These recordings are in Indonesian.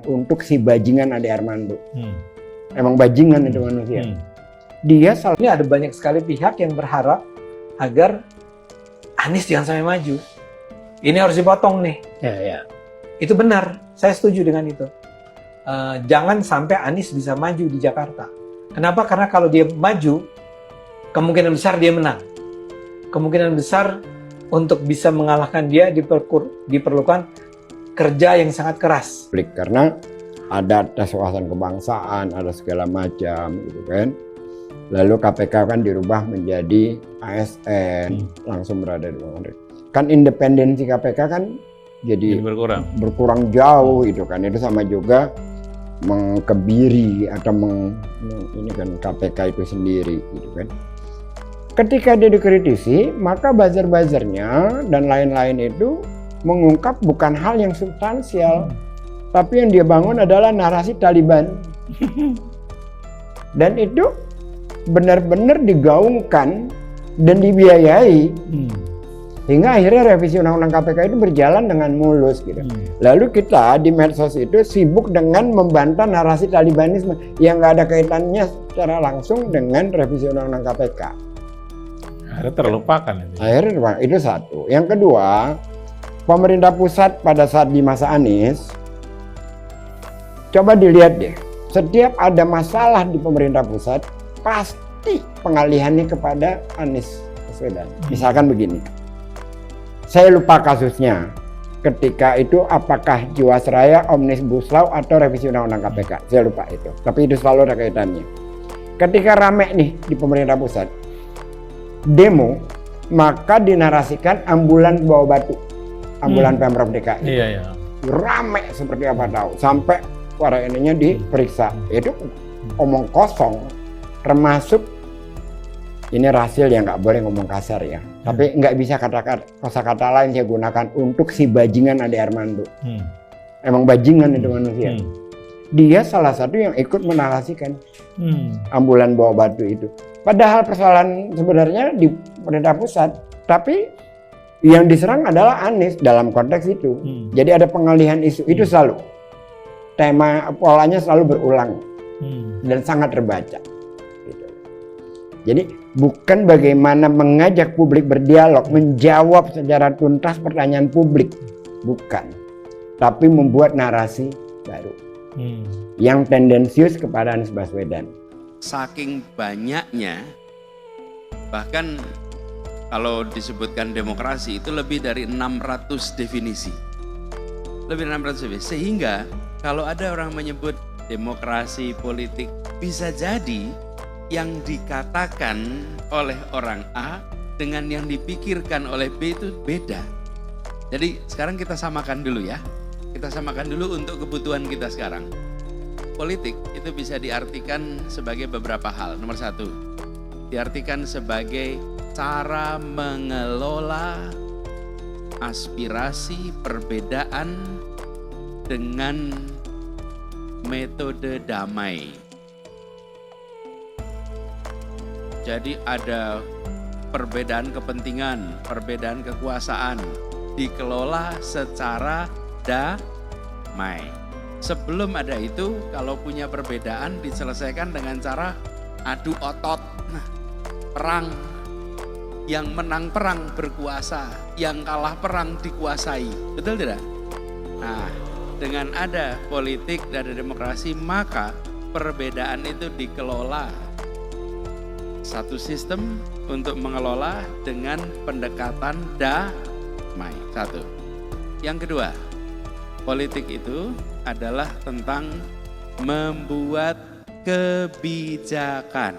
untuk si bajingan Ade Armando. Emang bajingan itu manusia. Dia Ini ada banyak sekali pihak yang berharap agar Anies jangan sampai maju. Ini harus dipotong nih. ya. Itu benar, saya setuju dengan itu. Jangan sampai Anies bisa maju di Jakarta. Kenapa? Karena kalau dia maju, kemungkinan besar dia menang. Kemungkinan besar untuk bisa mengalahkan dia diperlukan kerja yang sangat keras. Karena ada tes wawasan kebangsaan, ada segala macam gitu kan. Lalu KPK kan dirubah menjadi ASN, langsung berada di bawah. Kan independensi KPK kan jadi berkurang jauh itu kan. Itu sama juga mengkebiri atau ini kan KPK itu sendiri gitu kan. Ketika dia dikritisi, maka buzzer-buzzernya dan lain-lain itu mengungkap bukan hal yang substansial, tapi yang dia bangun adalah narasi Taliban. Dan itu benar-benar digaungkan dan dibiayai. Hingga akhirnya revisi Undang-Undang KPK itu berjalan dengan mulus gitu. Lalu kita di medsos itu sibuk dengan membantah narasi Talibanisme yang nggak ada kaitannya secara langsung dengan revisi Undang-Undang KPK. Akhirnya terlupakan itu. Akhirnya itu satu. Yang kedua, pemerintah pusat pada saat di masa Anies, coba dilihat deh, setiap ada masalah di pemerintah pusat, pasti pengalihannya kepada Anies Baswedan. Misalkan begini, saya lupa kasusnya, ketika itu apakah Jiwasraya, Omnibus Law atau revisi Undang-Undang KPK, saya lupa itu, tapi itu selalu ada kaitannya. Ketika rame nih di pemerintah pusat, demo, maka dinarasikan ambulan bawa batu, ambulan Pemprov DKI. Iya. Rame seperti apa tahu, sampai para ininya diperiksa. Itu omong kosong, termasuk ini Rasil yang nggak boleh ngomong kasar ya. Tapi nggak bisa kata-kata lain saya gunakan untuk si bajingan Ade Armando. Emang bajingan itu manusia. Dia salah satu yang ikut menarasikan ambulan bawa batu itu. Padahal persoalan sebenarnya di pemerintah pusat, tapi yang diserang adalah Anies dalam konteks itu. Jadi ada pengalihan isu, itu selalu. Tema polanya selalu berulang dan sangat terbaca. Gitu. Jadi bukan bagaimana mengajak publik berdialog, menjawab secara tuntas pertanyaan publik. Bukan. Tapi membuat narasi baru. Yang tendensius kepada Anies Baswedan. Saking banyaknya, bahkan kalau disebutkan demokrasi itu lebih dari 600 definisi. Lebih dari 600 definisi. Sehingga kalau ada orang menyebut demokrasi politik, bisa jadi yang dikatakan oleh orang A dengan yang dipikirkan oleh B itu beda. Jadi sekarang kita samakan dulu ya. Kita samakan dulu untuk kebutuhan kita sekarang. Politik itu bisa diartikan sebagai beberapa hal. Nomor satu, diartikan sebagai cara mengelola aspirasi perbedaan dengan metode damai. Jadi ada perbedaan kepentingan, perbedaan kekuasaan, dikelola secara damai. Sebelum ada itu, kalau punya perbedaan diselesaikan dengan cara adu otot. Nah, perang. Yang menang perang berkuasa, yang kalah perang dikuasai. Betul tidak? Nah, dengan ada politik dan ada demokrasi, maka perbedaan itu dikelola. Satu sistem untuk mengelola dengan pendekatan damai. Satu. Yang kedua, politik itu adalah tentang membuat kebijakan,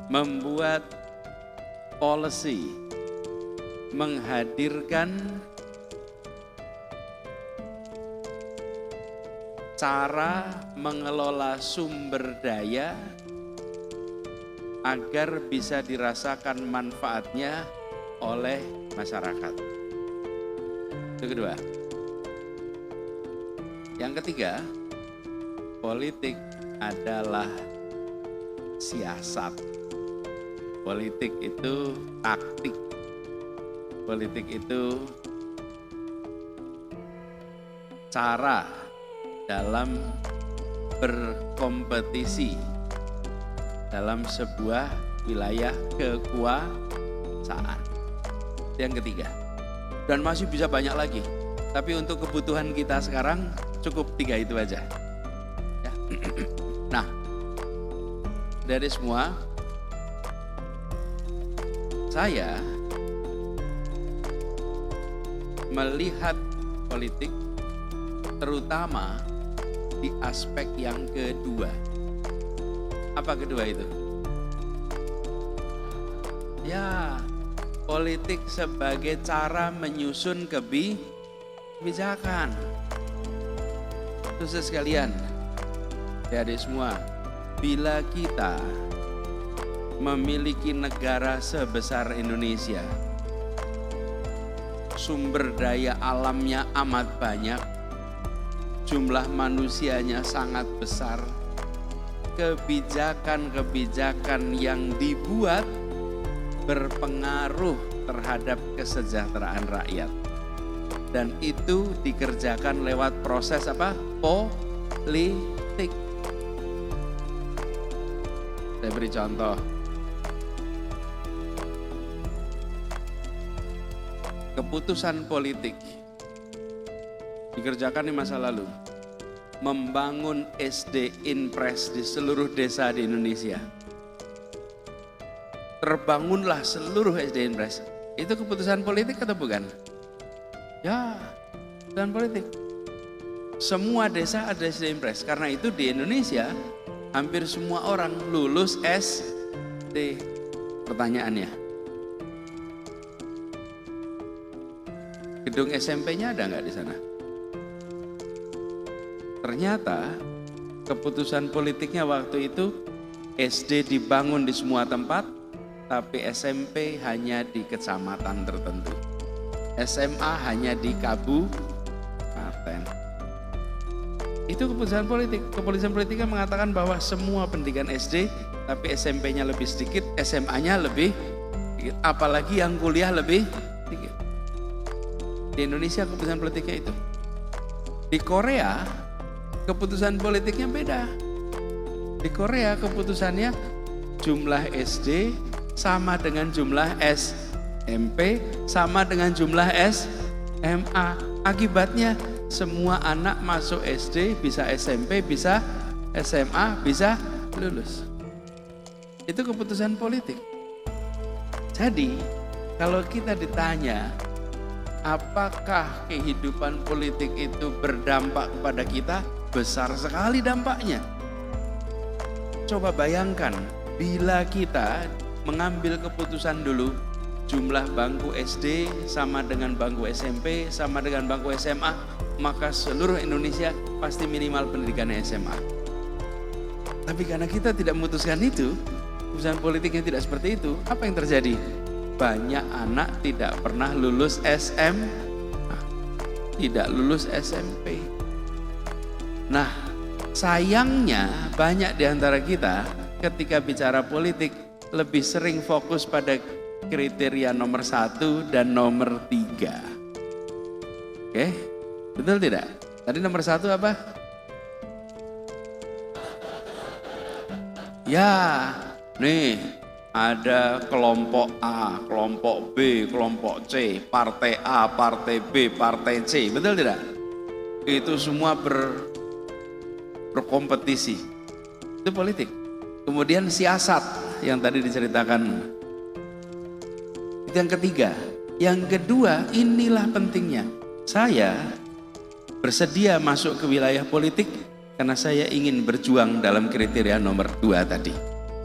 membuat policy, menghadirkan cara mengelola sumber daya agar bisa dirasakan manfaatnya oleh masyarakat. Itu kedua. Yang ketiga, politik adalah siasat. Politik itu taktik. Politik itu cara dalam berkompetisi dalam sebuah wilayah kekuasaan. Yang ketiga, dan masih bisa banyak lagi, tapi untuk kebutuhan kita sekarang cukup 3 itu aja. Ya. Nah, dari semua, saya melihat politik terutama di aspek yang kedua. Apa kedua itu? Ya, politik sebagai cara menyusun kebijakan. Saudara sekalian, adik semua, bila kita memiliki negara sebesar Indonesia, sumber daya alamnya amat banyak, jumlah manusianya sangat besar, kebijakan-kebijakan yang dibuat berpengaruh terhadap kesejahteraan rakyat. Dan itu dikerjakan lewat proses apa? Politik. Saya beri contoh. Keputusan politik dikerjakan di masa lalu. Membangun SD Inpres di seluruh desa di Indonesia. Terbangunlah seluruh SD Inpres. Itu keputusan politik atau bukan? Ya, keputusan politik. Semua desa ada SD Inpres. Karena itu di Indonesia hampir semua orang lulus SD. Pertanyaannya, gedung SMP-nya ada nggak di sana? Ternyata keputusan politiknya waktu itu SD dibangun di semua tempat, tapi SMP hanya di kecamatan tertentu. SMA hanya di kabupaten. Itu keputusan politik. Keputusan politiknya mengatakan bahwa semua pendidikan SD, tapi SMP-nya lebih sedikit, SMA-nya lebih sedikit. Apalagi yang kuliah lebih sedikit. Di Indonesia keputusan politiknya itu. Di Korea keputusan politiknya beda. Di Korea keputusannya jumlah SD sama dengan jumlah SMP sama dengan jumlah SMA. Akibatnya semua anak masuk SD, bisa SMP, bisa SMA, bisa lulus. Itu keputusan politik. Jadi kalau kita ditanya apakah kehidupan politik itu berdampak kepada kita? Besar sekali dampaknya. Coba bayangkan, bila kita mengambil keputusan dulu, jumlah bangku SD sama dengan bangku SMP, sama dengan bangku SMA, maka seluruh Indonesia pasti minimal pendidikannya SMA. Tapi karena kita tidak memutuskan itu, keputusan politiknya tidak seperti itu, apa yang terjadi? Banyak anak tidak pernah lulus SMA, tidak lulus SMP. Nah, sayangnya banyak di antara kita ketika bicara politik lebih sering fokus pada kriteria nomor 1 dan nomor 3. Oke, betul tidak? Tadi nomor 1 apa? Ya, nih ada kelompok A, kelompok B, kelompok C, partai A, partai B, partai C, betul tidak? Itu semua berkompetisi. Itu politik. Kemudian siasat yang tadi diceritakan. Itu yang ketiga. Yang kedua, inilah pentingnya. Saya bersedia masuk ke wilayah politik karena saya ingin berjuang dalam kriteria nomor 2 tadi.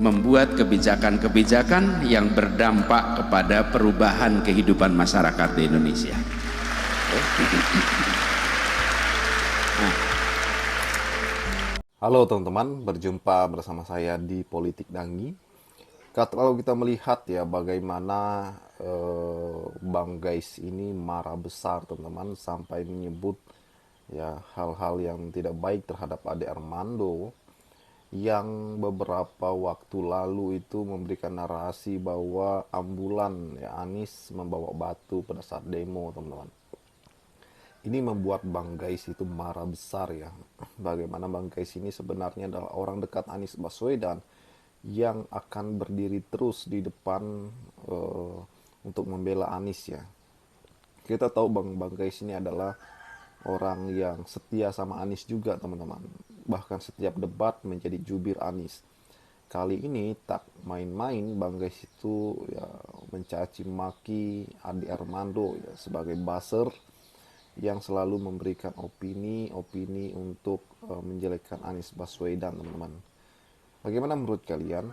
Membuat kebijakan-kebijakan yang berdampak kepada perubahan kehidupan masyarakat di Indonesia. Halo teman-teman, berjumpa bersama saya di Politik Dangi. Kalau kita melihat ya bagaimana Bang Gais ini marah besar teman-teman sampai menyebut ya hal-hal yang tidak baik terhadap Ade Armando yang beberapa waktu lalu itu memberikan narasi bahwa ambulan ya Anies membawa batu pada saat demo teman-teman. ini membuat Bang Gais itu marah besar ya. Bagaimana Bang Gais ini sebenarnya adalah orang dekat Anies Baswedan yang akan berdiri terus di depan untuk membela Anies ya. Kita tahu Bang Gais ini adalah orang yang setia sama Anies juga teman-teman. Bahkan setiap debat menjadi jubir Anies. Kali ini tak main-main Bang Gais itu ya mencaci maki Adi Armando ya sebagai buzzer yang selalu memberikan opini untuk menjelekkan Anies Baswedan teman-teman. Bagaimana menurut kalian?